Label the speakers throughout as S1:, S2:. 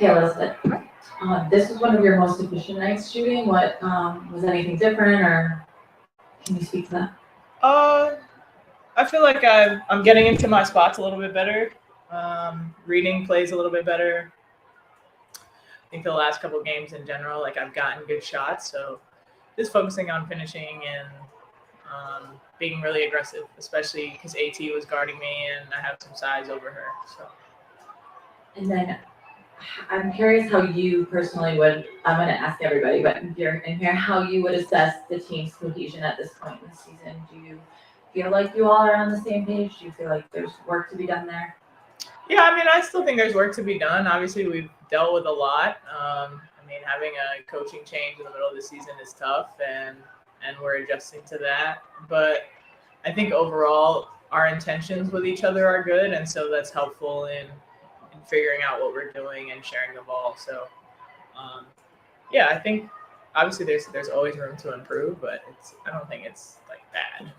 S1: Hey, Elizabeth. This was one of your most efficient nights shooting. What was anything different, or can you speak to that?
S2: I feel like I'm getting into my spots a little bit better. Reading plays a little bit better. I think the last couple of games in general, like I've gotten good shots. So just focusing on finishing and being really aggressive, especially because AT was guarding me and I have some size over her. So.
S1: And then I'm curious how you personally would, I'm going to ask everybody, but in here, how you would assess the team's cohesion at this point in the season. Do you feel like you all are on the same page? Do you feel like there's work to be done there?
S2: Yeah, I mean, I still think there's work to be done. Obviously, we've dealt with a lot. I mean, having a coaching change in the middle of the season is tough, and we're adjusting to that. But I think overall, our intentions with each other are good, and so that's helpful in figuring out what we're doing and sharing the ball. So, yeah, I think obviously there's always room to improve, but I don't think it's like bad.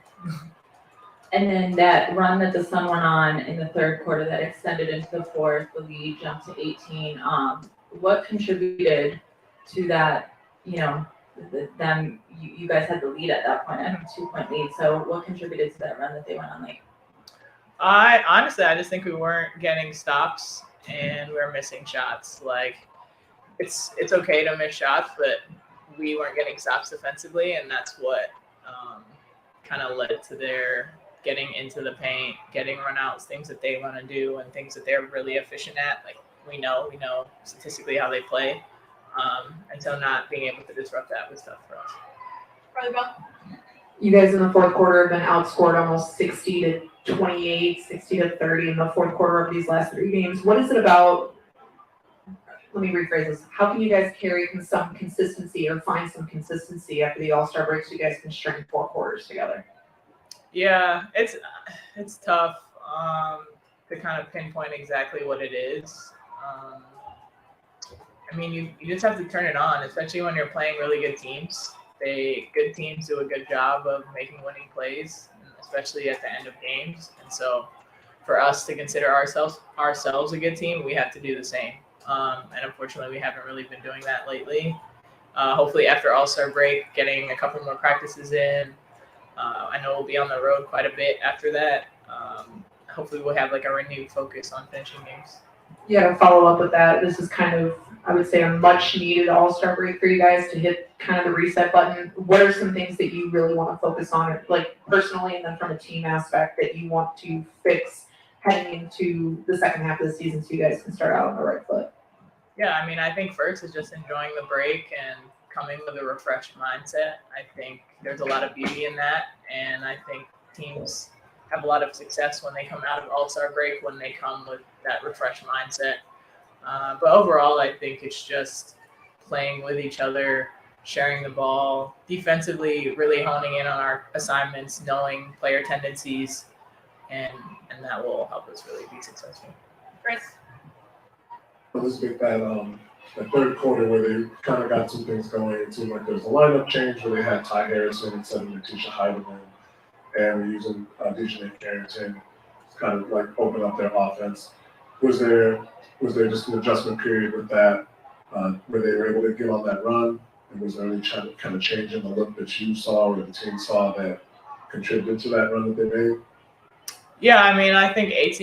S1: And then that run that the Sun went on in the third quarter that extended into the fourth, the lead jumped to 18. What contributed to that? You know, you guys had the lead at that point, a 2-point lead. So what contributed to that run that they went on late?
S2: I just think we weren't getting stops and we were missing shots. Like it's okay to miss shots, but we weren't getting stops defensively, and that's what kind of led to their getting into the paint, getting runouts, things that they want to do, and things that they're really efficient at. Like we know statistically how they play, and so not being able to disrupt that was tough for us.
S3: You guys in the fourth quarter have been outscored almost 60-28, 60-30 in the fourth quarter of these last 3 games. What is it about? Let me rephrase this. How can you guys carry some consistency or find some consistency after the All-Star break so you guys can string 4 quarters together?
S2: Yeah, it's tough to kind of pinpoint exactly what it is. I mean, you just have to turn it on, especially when you're playing really good teams. Good teams do a good job of making winning plays, especially at the end of games. And so for us to consider ourselves a good team, we have to do the same. And unfortunately, we haven't really been doing that lately. Hopefully after All-Star break, getting a couple more practices in. I know we'll be on the road quite a bit after that. Hopefully we'll have like a renewed focus on finishing games.
S3: Yeah, to follow up with that, this is kind of, I would say, a much needed All-Star break for you guys to hit kind of the reset button. What are some things that you really want to focus on, like personally and then from a team aspect, that you want to fix heading into the second half of the season so you guys can start out on the right foot?
S2: Yeah, I mean, I think first is just enjoying the break and coming with a refreshed mindset. I think there's a lot of beauty in that, and I think teams have a lot of success when they come out of All-Star break, when they come with that refreshed mindset. But overall, I think it's just playing with each other, sharing the ball, defensively really honing in on our assignments, knowing player tendencies, and that will help us really be successful.
S4: Chris?
S5: Let's get that the third quarter where they kind of got 2 things going. It seemed like there was a lineup change where they had Ty Harrison instead of Natisha Heidemann, and we're using Dejanay Carrington to kind of like open up their offense. Was there just an adjustment period with that where they were able to get on that run? And was there any kind of change in the look that you saw or the team saw that contributed to that run that they made?
S2: Yeah, I mean, I think AT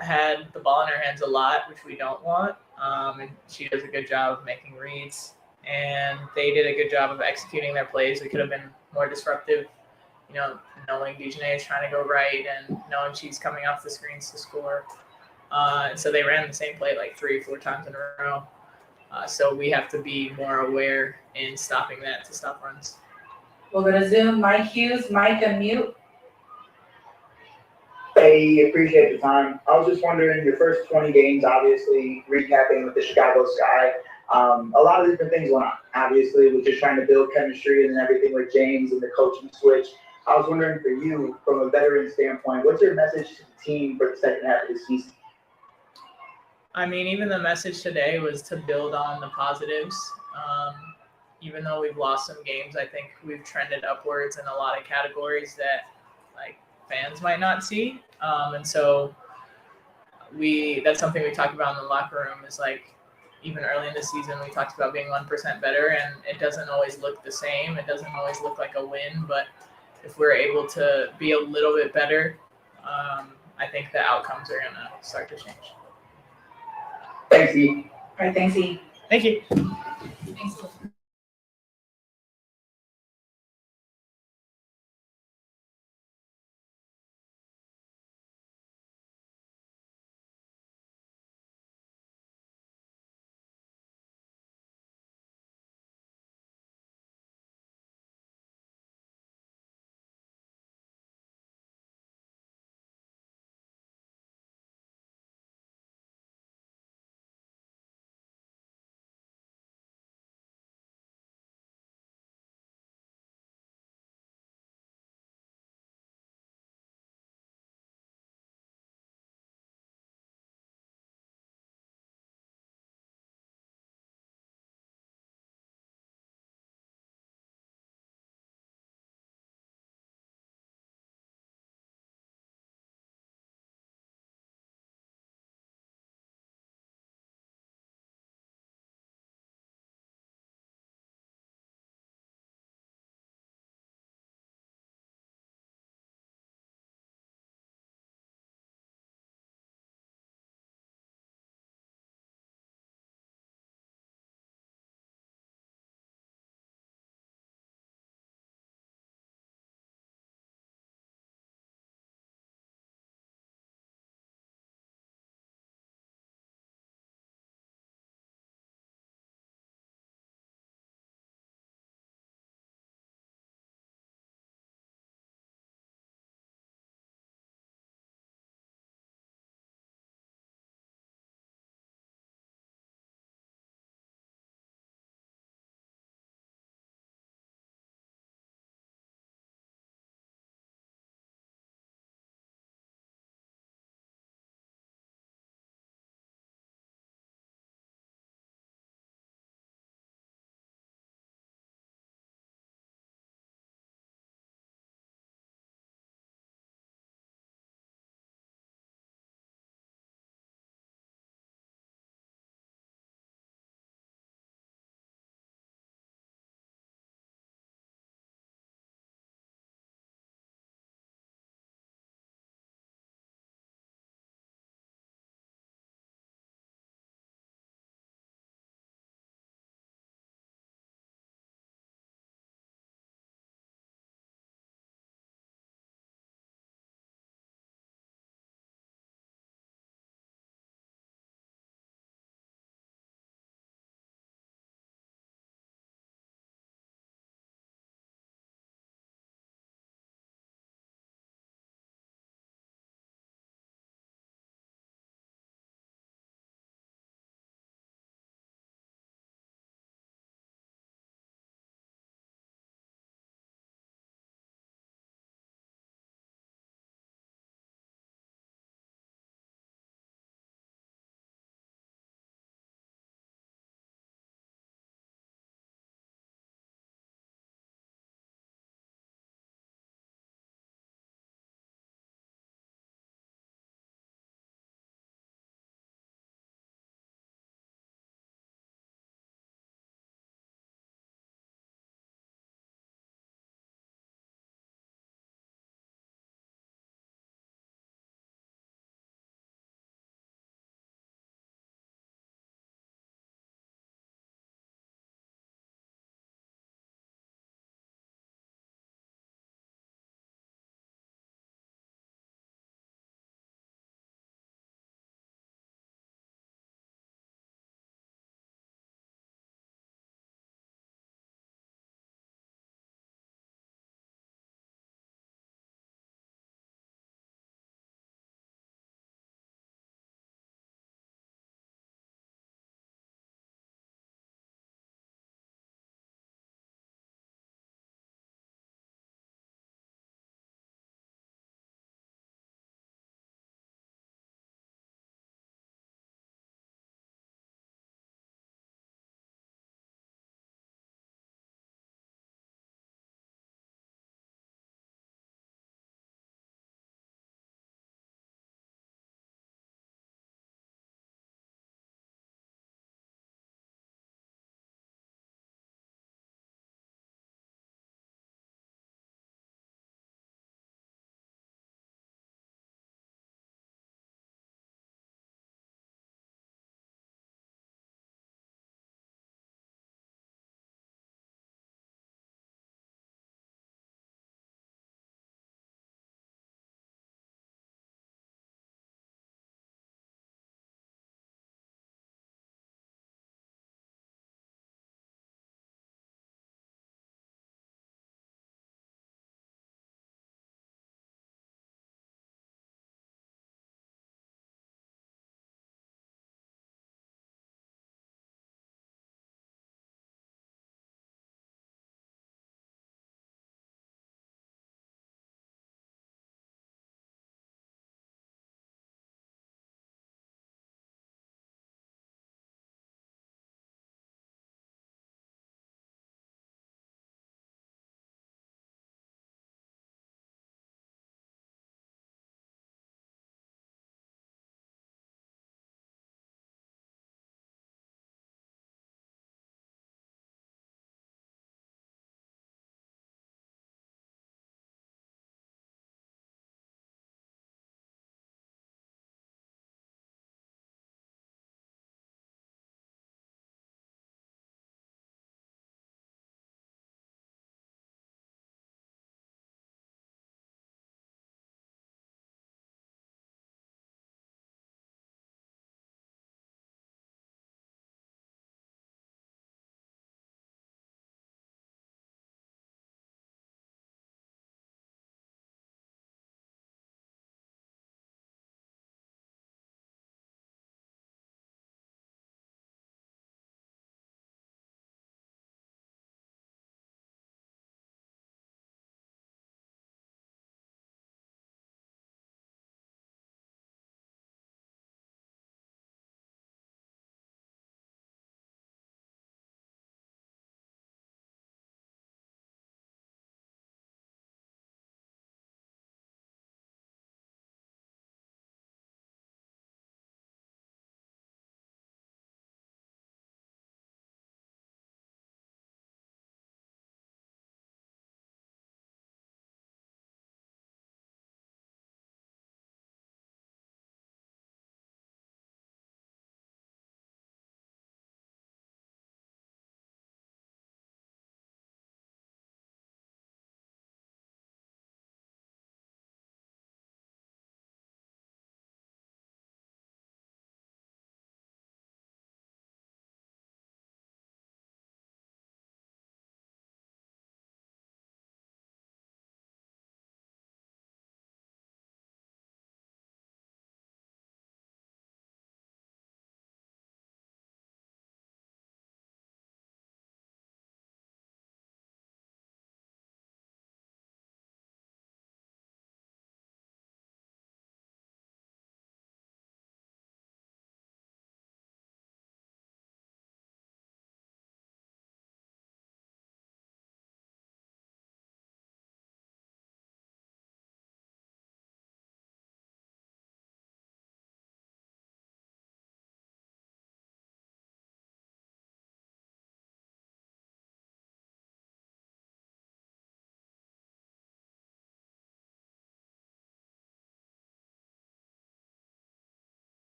S2: had the ball in her hands a lot, which we don't want. And she does a good job of making reads, and they did a good job of executing their plays. They could have been more disruptive, knowing Dejanay is trying to go right and knowing she's coming off the screens to score. And so they ran the same play like 3 or 4 times in a row. So we have to be more aware in stopping that to stop runs.
S4: We'll go to Zoom. Mike Hughes, Mike, unmute.
S6: Hey, appreciate the time. I was just wondering, your first 20 games, obviously, recapping with the Chicago Sky, a lot of different things went on, obviously, with just trying to build chemistry and everything with James and the coaching switch. I was wondering for you, from a veteran standpoint, what's your message to the team for the second half of the season?
S2: I mean, even the message today was to build on the positives. Even though we've lost some games, I think we've trended upwards in a lot of categories that fans might not see. And so that's something we talk about in the locker room is even early in the season, we talked about being 1% better, and it doesn't always look the same. It doesn't always look like a win, but if we're able to be a little bit better, I think the outcomes are going to start to change.
S6: Thanks, E.
S3: All right, thanks, E.
S2: Thank you.
S1: Thanks.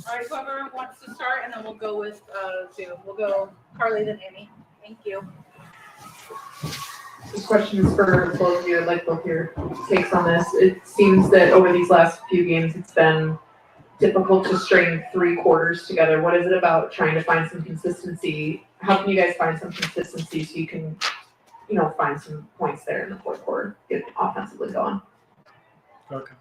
S4: All right, whoever wants to start, and then we'll go with Zoom. We'll go Carly, then Amy. Thank you.
S3: This question is for both of you. I'd like both your takes on this. It seems that over these last few games, it's been difficult to string 3 quarters together. What is it about trying to find some consistency? How can you guys find some consistency so you can, find some points there in the fourth quarter, get offensively going?
S7: Okay.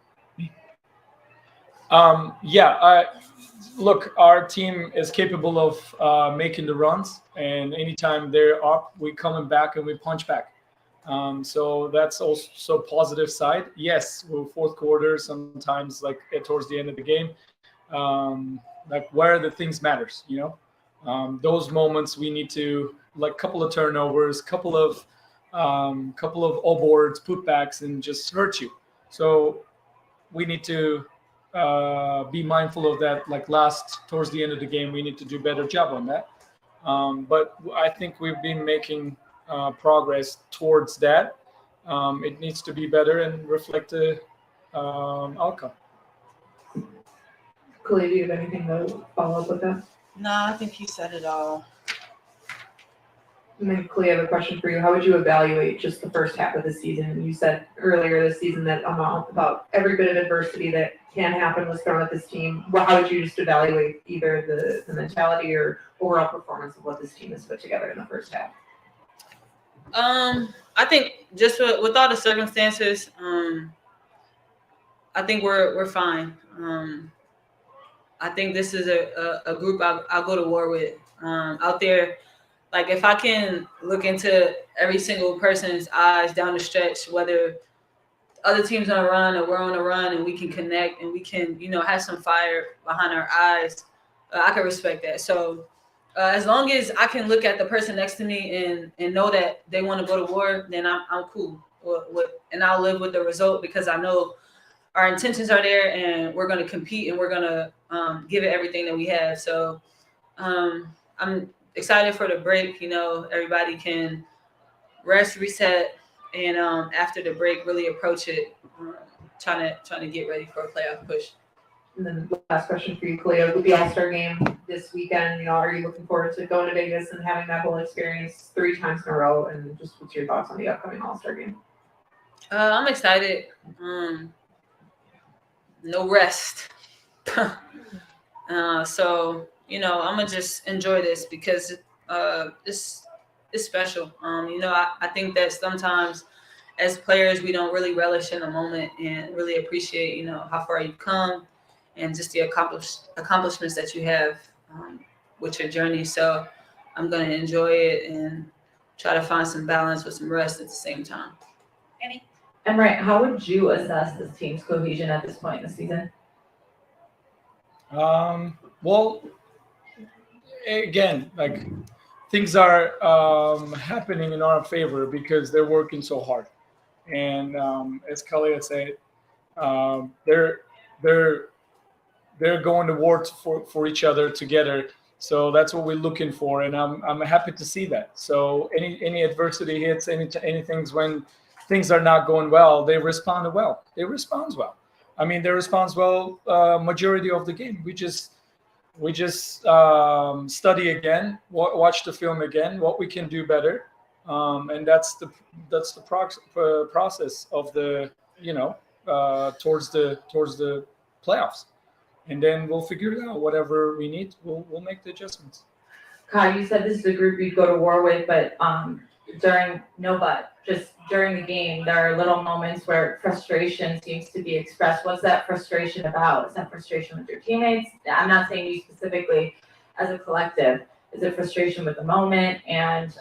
S7: Look, our team is capable of making the runs, and anytime they're up, we coming back and we punch back. So that's also positive side. Yes, we're fourth quarter sometimes, like towards the end of the game, like where the things matters, those moments we need to, like, couple of turnovers, couple of all boards, putbacks, and just hurt you. So we need to be mindful of that. Like towards the end of the game, we need to do a better job on that. But I think we've been making progress towards that. It needs to be better and reflect the outcome.
S3: Kahleah, do you have anything to follow up with that?
S4: No, I think you said it all.
S3: And then, Kahleah, I have a question for you. How would you evaluate just the first half of the season? You said earlier this season that about every bit of adversity that can happen was thrown at this team. How would you just evaluate either the mentality or overall performance of what this team has put together in the first half?
S8: I think just with all the circumstances, I think we're fine. I think this is a group I'll go to war with out there. Like, if I can look into every single person's eyes down the stretch, whether other teams on a run or we're on a run, and we can connect and we can, have some fire behind our eyes, I can respect that. So as long as I can look at the person next to me and know that they want to go to war, then I'm cool. And I'll live with the result, because I know our intentions are there and we're going to compete and we're going to give it everything that we have. So I'm excited for the break. Everybody can rest, reset, and after the break, really approach it, trying to get ready for a playoff push.
S3: And then last question for you, Kahleah, with the All-Star game this weekend, are you looking forward to going to Vegas and having that whole experience 3 times in a row? And just what's your thoughts on the upcoming All-Star game?
S8: I'm excited. No rest. So, I'm going to just enjoy this, because it's special. I think that sometimes as players, we don't really relish in the moment and really appreciate, how far you've come and just the accomplishments that you have with your journey. So I'm going to enjoy it and try to find some balance with some rest at the same time.
S1: Emre, how would you assess this team's cohesion at this point in the season?
S7: Well, again, like, things are happening in our favor because they're working so hard, and as Kahleah said, they're going to war for each other together. So that's what we're looking for, and I'm happy to see that. So any adversity hits, anything when things are not going well, they respond well. They respond well. I mean, they respond well majority of the game. We just study again, watch the film again, what we can do better, and that's the process of the towards the playoffs, and then we'll figure it out. Whatever we need, we'll make the adjustments.
S1: Kai, you said this is a group you'd go to war with, but just during the game, there are little moments where frustration seems to be expressed. What's that frustration about? Is that frustration with your teammates? I'm not saying you specifically, as a collective. Is it frustration with the moment? And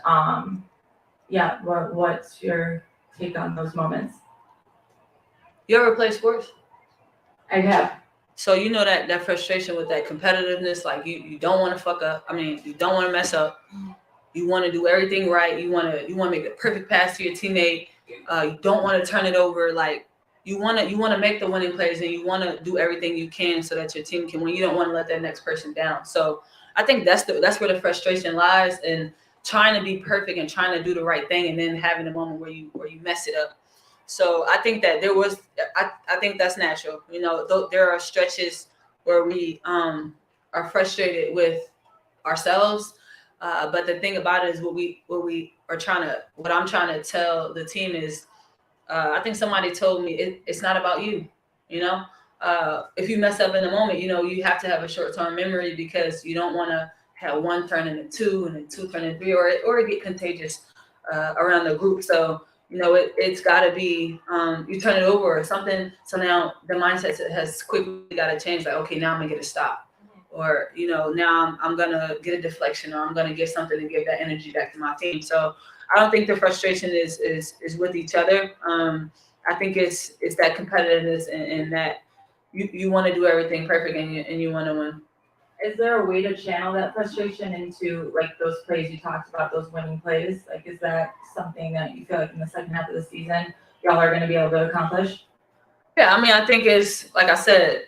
S1: what's your take on those moments?
S8: You ever play sports?
S1: I have.
S8: So that frustration with that competitiveness, like you don't want to fuck up. I mean, you don't want to mess up. You want to do everything right. You want to make the perfect pass to your teammate. You don't want to turn it over. Like, you want to make the winning plays, and you want to do everything you can so that your team can win. You don't want to let that next person down. So I think that's where the frustration lies, and trying to be perfect and trying to do the right thing, and then having a moment where you mess it up. So I think that I think that's natural. There are stretches where we are frustrated with ourselves. But the thing about it is what I'm trying to tell the team is, I think somebody told me it's not about you. You know, if you mess up in the moment, you know, you have to have a short-term memory because you don't want to have one turn into two and then two turn into three, or it get contagious around the group. So, you know, it's got to be you turn it over or something. So now the mindset has quickly got to change. Like, okay, now I'm gonna get a stop, or you know, now I'm gonna get a deflection, or I'm gonna get something to give that energy back to my team. So I don't think the frustration is with each other. I think it's that competitiveness and that you want to do everything perfect and you want to win.
S1: Is there a way to channel that frustration into like those plays you talked about, those winning plays? Like, is that something that you feel like in the second half of the season y'all are going to be able to accomplish?
S8: Yeah, I mean, I think it's like I said,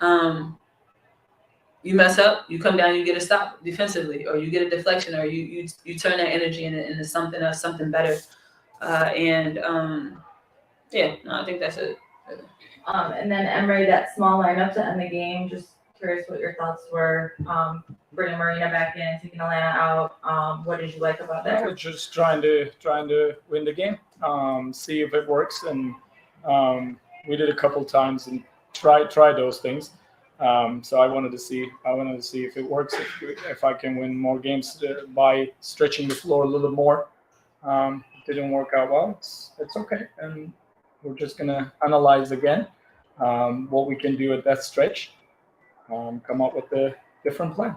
S8: you mess up, you come down, you get a stop defensively, or you get a deflection, or you turn that energy into something else, something better. Yeah, no, I think that's it.
S1: And then Emre, that small lineup to end the game, just curious what your thoughts were. Bringing Marina back in, taking Alana out. What did you like about that?
S7: We're just trying to win the game, see if it works, and we did a couple times and try those things. So I wanted to see if it works, if I can win more games by stretching the floor a little more. It didn't work out well. It's okay, and we're just gonna analyze again what we can do at that stretch. Come up with a different plan.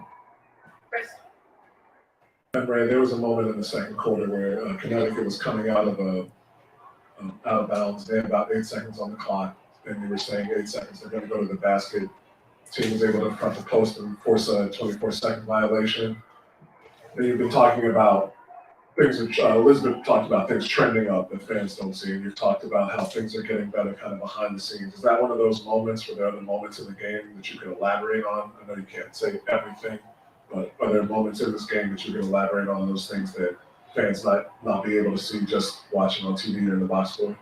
S5: Emre, there was a moment in the second quarter where Connecticut was coming out of bounds. They had about 8 seconds on the clock, and they were saying 8 seconds. They're going to go to the basket. Team was able to front the post and force a 24-second violation. And you've been talking about things that Elizabeth talked about, things trending up that fans don't see. And you've talked about how things are getting better kind of behind the scenes. Is that one of those moments where there are the moments in the game that you can elaborate on? I know you can't say everything, but are there moments in this game that you can elaborate on those things that fans might not be able to see just watching on TV or in the box score?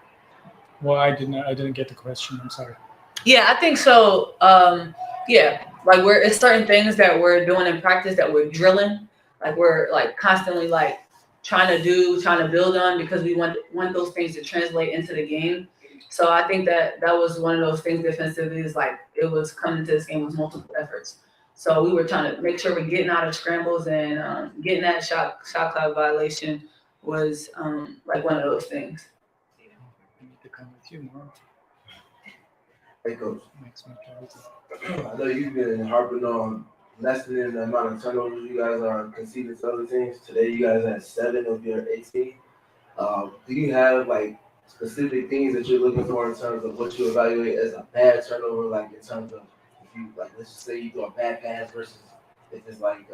S7: Well, I didn't get the question. I'm sorry.
S8: Yeah, I think so. Yeah, like it's certain things that we're doing in practice that we're drilling, like we're like constantly like trying to build on, because we want those things to translate into the game. So I think that was one of those things defensively, is like it was coming to this game with multiple efforts. So we were trying to make sure we're getting out of scrambles, and getting that shot clock violation was like one of those things.
S7: I need to come with you more.
S9: Hey, Coach.
S7: Makes me crazy.
S9: I know you've been harping on lessening the amount of turnovers you guys are conceding to other teams. Today, you guys had 7 of your 18. Do you have like specific things that you're looking for in terms of what you evaluate as a bad turnover? Like in terms of if you let's just say you do a bad pass versus if it's like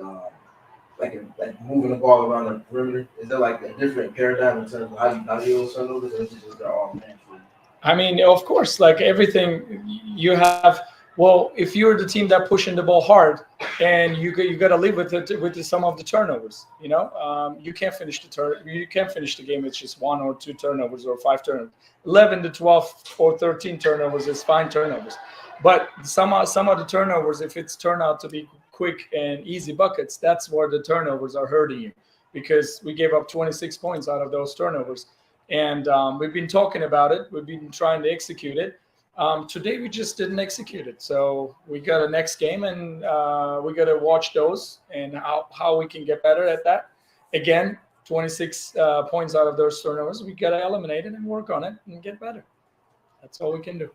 S9: moving the ball around the perimeter. Is there like a different paradigm in terms of how you value those turnovers, or is it just they're all man for you?
S7: I mean, of course, like everything you have. Well, if you're the team that pushing the ball hard, and you got to live with it with some of the turnovers, you know, you can't finish the game with just 1 or 2 turnovers or 5 turnovers. 11 to 12 or 13 turnovers is fine turnovers, but some of the turnovers, if it's turned out to be quick and easy buckets, that's where the turnovers are hurting you, because we gave up 26 points out of those turnovers, and we've been talking about it. We've been trying to execute it. Today we just didn't execute it, so we got a next game, and we got to watch those and how we can get better at that. Again, 26 points out of those turnovers, we got to eliminate it and work on it and get better. That's all we can do.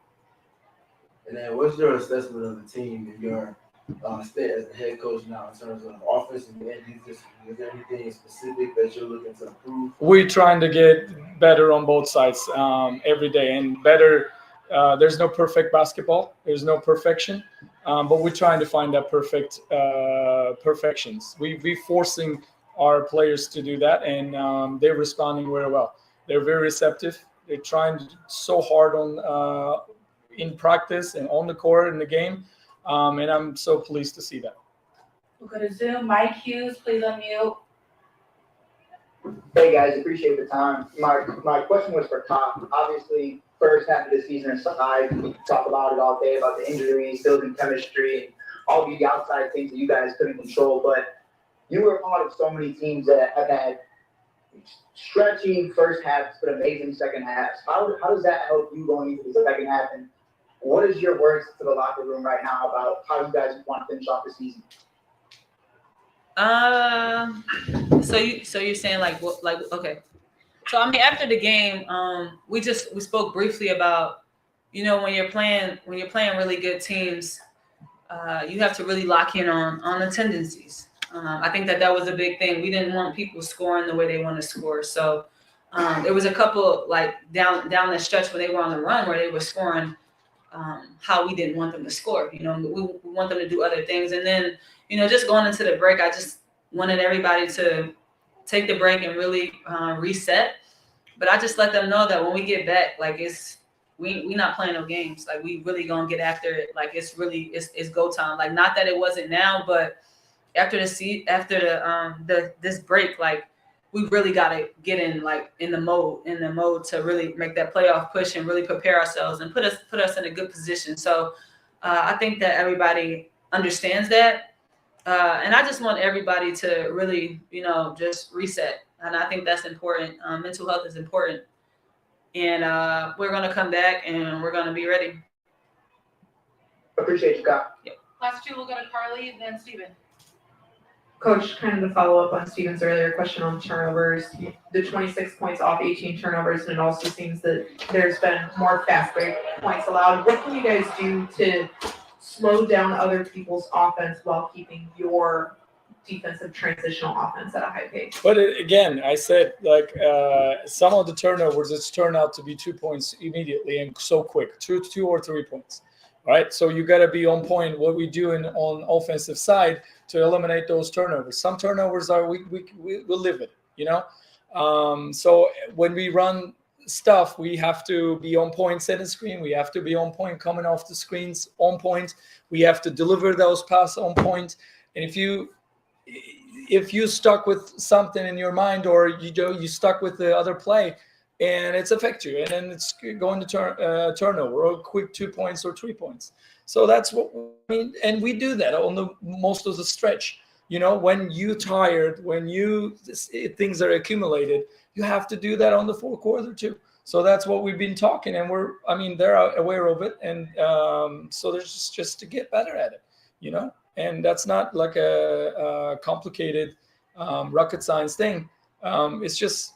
S9: And then, what's your assessment of the team and your stint as the head coach now in terms of offense and defense? Is there anything specific that you're looking to improve?
S7: We're trying to get better on both sides every day, and better. There's no perfect basketball. There's no perfection, but we're trying to find that perfections. We're forcing our players to do that, and they're responding very well. They're very receptive. They're trying so hard on in practice and on the court in the game, and I'm so pleased to see that.
S4: We'll go to Zoom. My cues, please unmute.
S6: Hey guys, appreciate the time. My question was for Tom. Obviously, first half of the season aside, we talk about it all day about the injuries, building chemistry, and all the outside things that you guys couldn't control, but you were a part of so many teams that have had stretchy first halves but amazing second halves. How does that help you going into the second half? And what is your words to the locker room right now about how you guys want to finish off the season?
S8: So you're saying okay. So I mean, after the game, we spoke briefly about, when you're playing really good teams, you have to really lock in on the tendencies. I think that was a big thing. We didn't want people scoring the way they want to score. So there was a couple like down the stretch when they were on the run where they were scoring how we didn't want them to score. We want them to do other things. And then, just going into the break, I just wanted everybody to take the break and really reset. But I just let them know that when we get back, like we not playing no games. Like we really gonna get after it. Like it's go time. Like not that it wasn't now, but after this break, like we really gotta get in the mode to really make that playoff push and really prepare ourselves and put us in a good position. So I think that everybody understands that. And I just want everybody to really, just reset. And I think that's important. Mental health is important. And we're going to come back and we're going to be ready.
S6: Appreciate you, Kyle.
S8: Yep.
S4: Last two, we'll go to Carly, then Steven.
S3: Coach, kind of to follow up on Steven's earlier question on turnovers, the 26 points off 18 turnovers, and it also seems that there's been more fast break points allowed. What can you guys do to slow down other people's offense while keeping your defensive transitional offense at a high pace?
S7: But again, I said some of the turnovers, it's turned out to be 2 points immediately and so quick, two or 3 points. Right, so you got to be on point. What we do on offensive side to eliminate those turnovers. Some turnovers are we'll live with it, So when we run stuff, we have to be on point setting screen. We have to be on point coming off the screens on point. We have to deliver those passes on point. And if you stuck with something in your mind, or you stuck with the other play, and it's affect you, and then it's going to turnover or quick 2 points or 3 points. So that's what I mean, and we do that on the most of the stretch. When you tired, when things are accumulated, you have to do that on the fourth quarter too. So that's what we've been talking, and they're aware of it, and so there's just to get better at it, and that's not like a complicated rocket science thing. It's just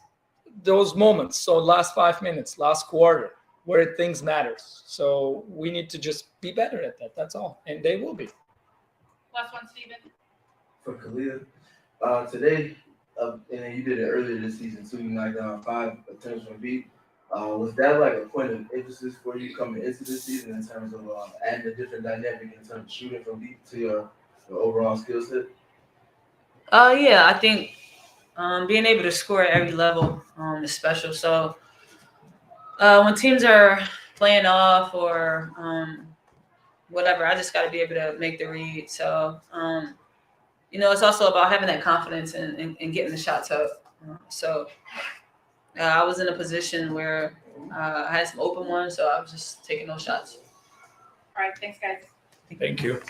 S7: those moments. So last 5 minutes, last quarter, where things matters. So we need to just be better at that. That's all. And they will be.
S4: Last one, Steven.
S9: For Kahleah, today, and then you did it earlier this season too, you knocked down 5 attempts from deep. Was that like a point of emphasis for you coming into this season in terms of adding a different dynamic in terms of shooting from deep to your overall skill set?
S8: Yeah, I think being able to score at every level is special. So when teams are playing off or whatever, I just got to be able to make the read. So, it's also about having that confidence and getting the shots up. So I was in a position where I had some open ones, so I was just taking those shots.
S4: All right, thanks, guys.
S7: Thank you.